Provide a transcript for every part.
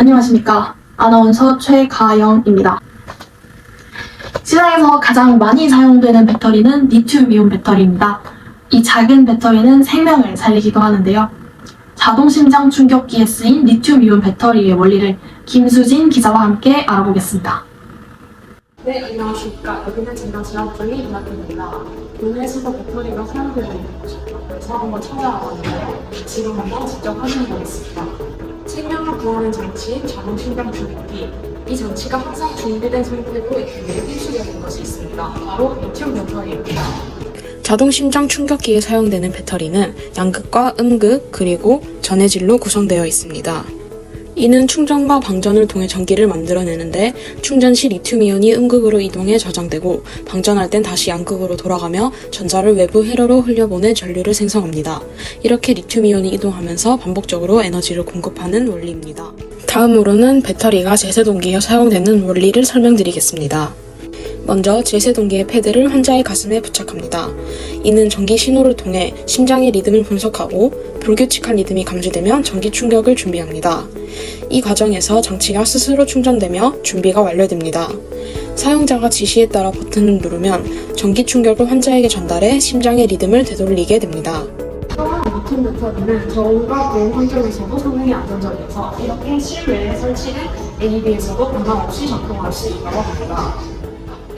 안녕하십니까. 아나운서 최가영입니다. 시장에서 가장 많이 사용되는 배터리는 리튬이온 배터리입니다. 이 작은 배터리는 생명을 살리기도 하는데요. 자동심장 충격기에 쓰인 리튬이온 배터리의 원리를 김수진 기자와 함께 알아보겠습니다. 네, 안녕하십니까. 여기는 진단질환분리 이마트입니다. 오늘에서도 배터리가 사용되고 있는 곳입니다. 그래서 한번 찾아와봤는데요. 지금 한번 직접 확인해 보겠습니다. 생명을 구하는 장치인 자동심장 충격기. 이 장치가 항상 준비된 상태로 있기에 필수적인 것이 있습니다. 바로 리튬 배터리입니다. 자동심장 충격기에 사용되는 배터리는 양극과 음극 그리고 전해질로 구성되어 있습니다. 이는 충전과 방전을 통해 전기를 만들어내는데 충전 시 리튬이온이 음극으로 이동해 저장되고 방전할 땐 다시 양극으로 돌아가며 전자를 외부 회로로 흘려보내 전류를 생성합니다. 이렇게 리튬이온이 이동하면서 반복적으로 에너지를 공급하는 원리입니다. 다음으로는 배터리가 제세동기에 사용되는 원리를 설명드리겠습니다. 먼저 제세동기의 패드를 환자의 가슴에 부착합니다. 이는 전기 신호를 통해 심장의 리듬을 분석하고 불규칙한 리듬이 감지되면 전기 충격을 준비합니다. 이 과정에서 장치가 스스로 충전되며 준비가 완료됩니다. 사용자가 지시에 따라 버튼을 누르면 전기 충격을 환자에게 전달해 심장의 리듬을 되돌리게 됩니다. 또한 리튬 배터리는 저온과 고온 환경에서도 상당히 안전적이어서 이렇게 실외에 설치된 AED에서도 변함없이 작동할 수 있다고 합니다.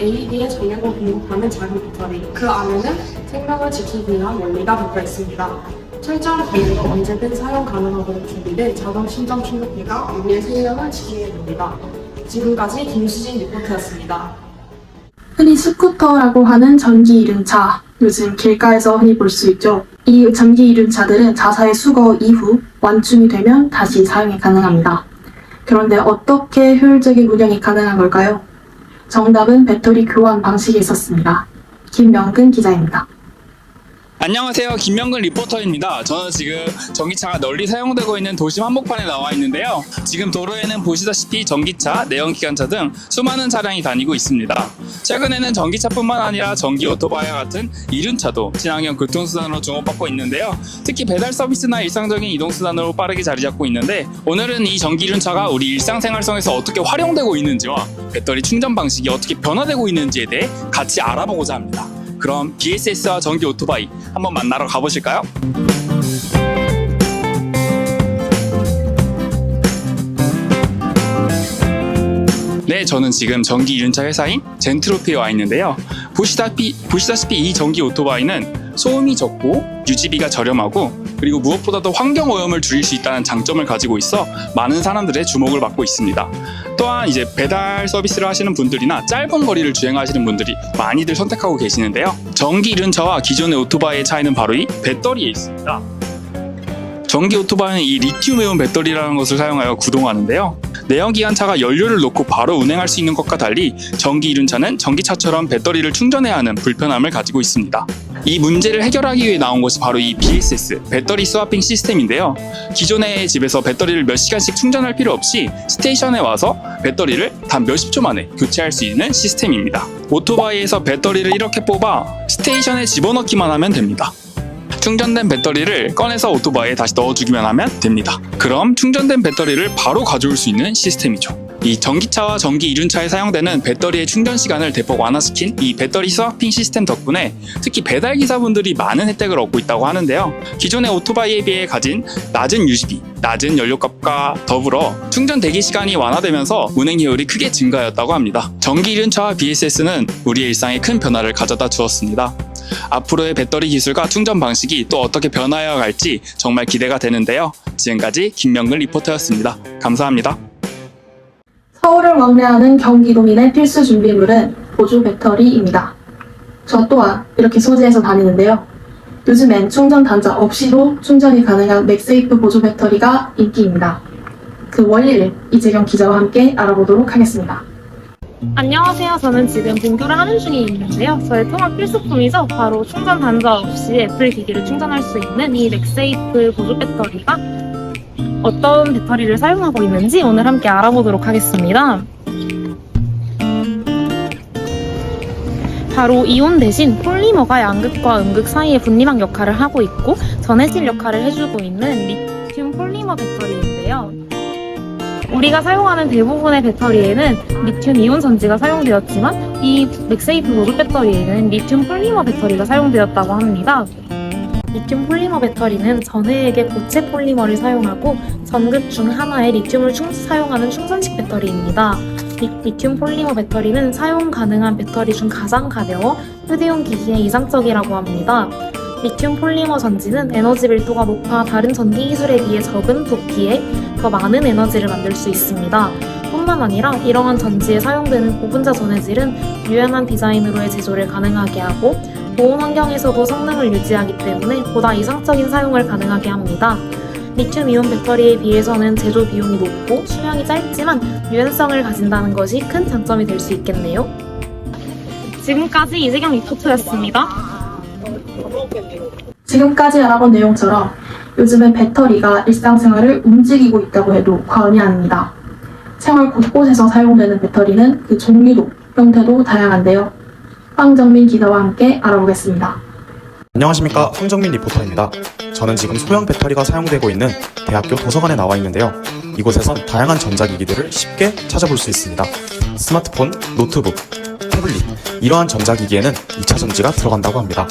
AED에 전력을 공급하는 작은 배터리, 그 안에는 생명을 지키기 위한 원리가 담겨 있습니다. 철저한 관리로 언제든 사용 가능하도록 준비된 자동 심장 충격기가 우리의 생명을 지키게 됩니다. 지금까지 김수진 리포터였습니다. 흔히 스쿠터라고 하는 전기 이륜차, 요즘 길가에서 흔히 볼 수 있죠. 이 전기 이륜차들은 자사의 수거 이후 완충이 되면 다시 사용이 가능합니다. 그런데 어떻게 효율적인 운영이 가능한 걸까요? 정답은 배터리 교환 방식에 있었습니다. 김명근 기자입니다. 안녕하세요. 김명근 리포터입니다. 저는 지금 전기차가 널리 사용되고 있는 도심 한복판에 나와 있는데요. 지금 도로에는 보시다시피 전기차, 내연기관차 등 수많은 차량이 다니고 있습니다. 최근에는 전기차뿐만 아니라 전기 오토바이와 같은 이륜차도 친환경 교통수단으로 주목받고 있는데요. 특히 배달 서비스나 일상적인 이동수단으로 빠르게 자리 잡고 있는데 오늘은 이 전기 이륜차가 우리 일상생활성에서 어떻게 활용되고 있는지와 배터리 충전 방식이 어떻게 변화되고 있는지에 대해 같이 알아보고자 합니다. 그럼 BSS와 전기 오토바이 한번 만나러 가보실까요? 네, 저는 지금 전기 이륜차 회사인 젠트로피에 와 있는데요. 보시다시피 이 전기 오토바이는 소음이 적고 유지비가 저렴하고 그리고 무엇보다도 환경 오염을 줄일 수 있다는 장점을 가지고 있어 많은 사람들의 주목을 받고 있습니다. 또한 이제 배달 서비스를 하시는 분들이나 짧은 거리를 주행하시는 분들이 많이들 선택하고 계시는데요. 전기 이륜차와 기존의 오토바이의 차이는 바로 이 배터리에 있습니다. 전기 오토바이는 이 리튬이온 배터리라는 것을 사용하여 구동하는데요. 내연기관차가 연료를 넣고 바로 운행할 수 있는 것과 달리 전기 이륜차는 전기차처럼 배터리를 충전해야 하는 불편함을 가지고 있습니다. 이 문제를 해결하기 위해 나온 것이 바로 이 BSS, 배터리 스와핑 시스템인데요. 기존의 집에서 배터리를 몇 시간씩 충전할 필요 없이 스테이션에 와서 배터리를 단 몇십 초 만에 교체할 수 있는 시스템입니다. 오토바이에서 배터리를 이렇게 뽑아 스테이션에 집어넣기만 하면 됩니다. 충전된 배터리를 꺼내서 오토바이에 다시 넣어주기만 하면 됩니다. 그럼 충전된 배터리를 바로 가져올 수 있는 시스템이죠. 이 전기차와 전기 이륜차에 사용되는 배터리의 충전 시간을 대폭 완화시킨 이 배터리 스와핑 시스템 덕분에 특히 배달기사분들이 많은 혜택을 얻고 있다고 하는데요. 기존의 오토바이에 비해 가진 낮은 유지비, 낮은 연료값과 더불어 충전 대기 시간이 완화되면서 운행 효율이 크게 증가하였다고 합니다. 전기 이륜차와 BSS는 우리의 일상에 큰 변화를 가져다 주었습니다. 앞으로의 배터리 기술과 충전 방식이 또 어떻게 변화해 갈지 정말 기대가 되는데요. 지금까지 김명근 리포터였습니다. 감사합니다. 서울을 왕래하는 경기도민의 필수 준비물은 보조 배터리입니다. 저 또한 이렇게 소지해서 다니는데요. 요즘엔 충전 단자 없이도 충전이 가능한 맥세이프 보조 배터리가 인기입니다. 그 원리를 이재경 기자와 함께 알아보도록 하겠습니다. 안녕하세요. 저는 지금 등교를 하는 중에 있는데요. 저의 통학 필수품이죠. 바로 충전 단자 없이 애플 기기를 충전할 수 있는 이 맥세이프 보조 배터리가 어떤 배터리를 사용하고 있는지 오늘 함께 알아보도록 하겠습니다. 바로 이온 대신 폴리머가 양극과 음극 사이의 분리막 역할을 하고 있고 전해질 역할을 해주고 있는 리튬 폴리머 배터리인데요. 우리가 사용하는 대부분의 배터리에는 리튬 이온 전지가 사용되었지만 이 맥세이프 보조 배터리에는 리튬 폴리머 배터리가 사용되었다고 합니다. 리튬 폴리머 배터리는 전해액의 고체 폴리머를 사용하고 전극 중 하나에 리튬을 사용하는 충전식 배터리입니다. 리튬 폴리머 배터리는 사용 가능한 배터리 중 가장 가벼워 휴대용 기기에 이상적이라고 합니다. 리튬 폴리머 전지는 에너지 밀도가 높아 다른 전기 기술에 비해 적은 부피에 더 많은 에너지를 만들 수 있습니다. 뿐만 아니라 이러한 전지에 사용되는 고분자 전해질은 유연한 디자인으로의 제조를 가능하게 하고 보온 환경에서도 성능을 유지하기 때문에 보다 이상적인 사용을 가능하게 합니다. 리튬이온 배터리에 비해서는 제조 비용이 높고 수명이 짧지만 유연성을 가진다는 것이 큰 장점이 될 수 있겠네요. 지금까지 이재경 리포터였습니다. 지금까지 알아본 내용처럼 요즘은 배터리가 일상생활을 움직이고 있다고 해도 과언이 아닙니다. 생활 곳곳에서 사용되는 배터리는 그 종류도 형태도 다양한데요. 황정민 기자와 함께 알아보겠습니다. 안녕하십니까, 황정민 리포터입니다. 저는 지금 소형 배터리가 사용되고 있는 대학교 도서관에 나와 있는데요. 이곳에선 다양한 전자기기들을 쉽게 찾아볼 수 있습니다. 스마트폰, 노트북, 태블릿, 이러한 전자기기에는 2차 전지가 들어간다고 합니다.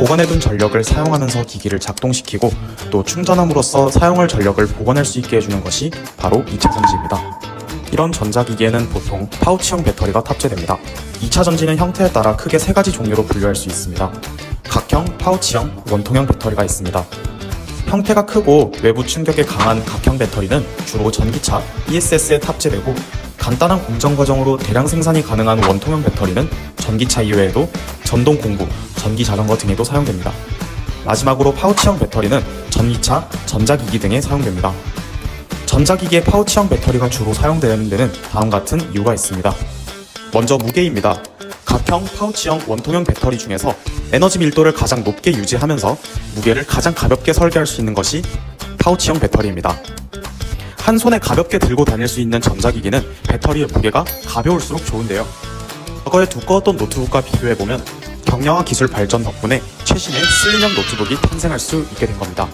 보관해둔 전력을 사용하면서 기기를 작동시키고 또 충전함으로써 사용할 전력을 보관할 수 있게 해주는 것이 바로 2차 전지입니다. 이런 전자기기에는 보통 파우치형 배터리가 탑재됩니다. 2차 전지는 형태에 따라 크게 3가지 종류로 분류할 수 있습니다. 각형, 파우치형, 원통형 배터리가 있습니다. 형태가 크고 외부 충격에 강한 각형 배터리는 주로 전기차, ESS에 탑재되고 간단한 공정 과정으로 대량 생산이 가능한 원통형 배터리는 전기차 이외에도 전동 공구, 전기 자전거 등에도 사용됩니다. 마지막으로 파우치형 배터리는 전기차, 전자기기 등에 사용됩니다. 전자기기의 파우치형 배터리가 주로 사용되는 데는 다음 같은 이유가 있습니다. 먼저 무게입니다. 각형, 파우치형, 원통형 배터리 중에서 에너지 밀도를 가장 높게 유지하면서 무게를 가장 가볍게 설계할 수 있는 것이 파우치형 배터리입니다. 한 손에 가볍게 들고 다닐 수 있는 전자기기는 배터리의 무게가 가벼울수록 좋은데요. 과거에 두꺼웠던 노트북과 비교해보면 경량화 기술 발전 덕분에 최신의 슬림형 노트북이 탄생할 수 있게 된 겁니다.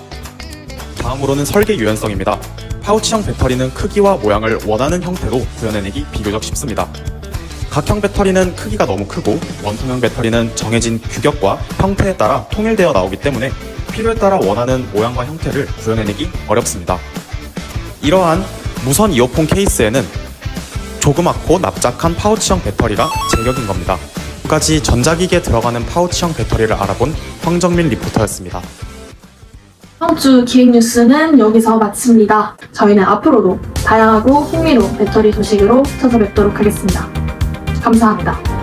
다음으로는 설계 유연성입니다. 파우치형 배터리는 크기와 모양을 원하는 형태로 구현해내기 비교적 쉽습니다. 각형 배터리는 크기가 너무 크고 원통형 배터리는 정해진 규격과 형태에 따라 통일되어 나오기 때문에 필요에 따라 원하는 모양과 형태를 구현해내기 어렵습니다. 이러한 무선 이어폰 케이스에는 조그맣고 납작한 파우치형 배터리가 제격인 겁니다. 지금까지 전자기기에 들어가는 파우치형 배터리를 알아본 황정민 리포터였습니다. 이번 주 기획 뉴스는 여기서 마칩니다. 저희는 앞으로도 다양하고 흥미로운 배터리 소식으로 찾아뵙도록 하겠습니다. 감사합니다.